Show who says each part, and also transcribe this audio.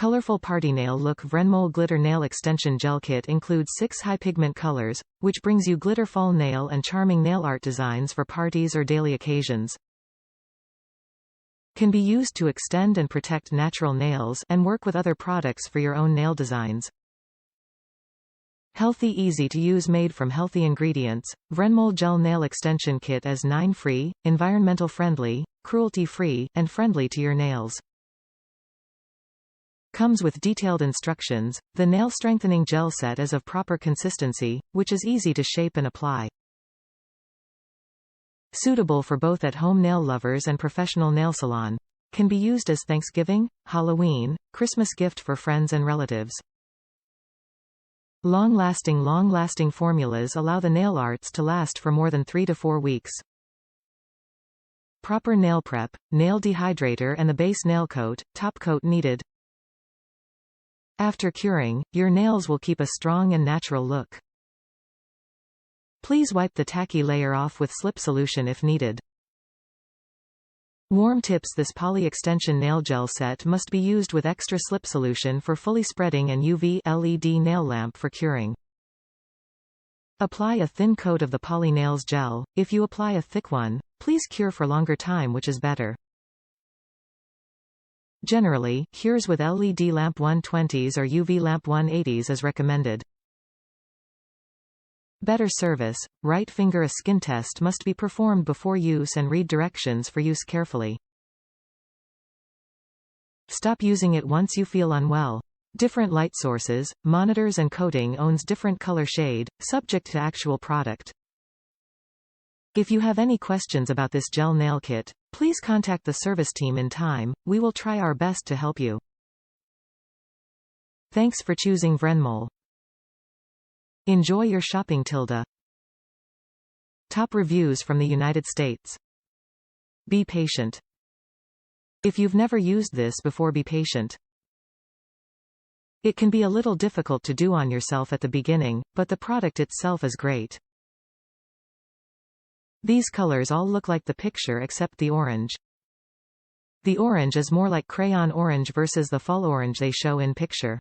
Speaker 1: Colorful Party Nail Look Vrenmol Glitter Nail Extension Gel Kit includes 6 high-pigment colors, which brings you glitter fall nail and charming nail art designs for parties or daily occasions. Can be used to extend and protect natural nails and work with other products for your own nail designs. Healthy, easy to use, made from healthy ingredients. Vrenmol Gel Nail Extension Kit is 9-free, environmental friendly, cruelty-free, and friendly to your nails. Comes with detailed instructions. The nail strengthening gel set is of proper consistency, which is easy to shape and apply. Suitable for both at-home nail lovers and professional nail salon. Can be used as Thanksgiving, Halloween, Christmas gift for friends and relatives. Long-lasting formulas allow the nail arts to last for more than 3 to 4 weeks. Proper nail prep, nail dehydrator and the base nail coat, top coat needed. After curing, your nails will keep a strong and natural look. Please wipe the tacky layer off with slip solution if needed. Warm tips: this poly extension nail gel set must be used with extra slip solution for fully spreading and UV LED nail lamp for curing. Apply a thin coat of the poly nails gel. If you apply a thick one, please cure for longer time, which is better. Generally, cures with LED lamp 120s or UV lamp 180s is recommended. Better service: right finger. A skin test must be performed before use and read directions for use carefully. Stop using it once you feel unwell. Different light sources, monitors and coating owns different color shade, subject to actual product. If you have any questions about this gel nail kit, please contact the service team in time. We will try our best to help you. Thanks for choosing Vrenmol. Enjoy your shopping. Top reviews from the United States. Be patient. If you've never used this before, be patient. It can be a little difficult to do on yourself at the beginning, but the product itself is great. These colors all look like the picture except the orange. The orange is more like crayon orange versus the fall orange they show in picture.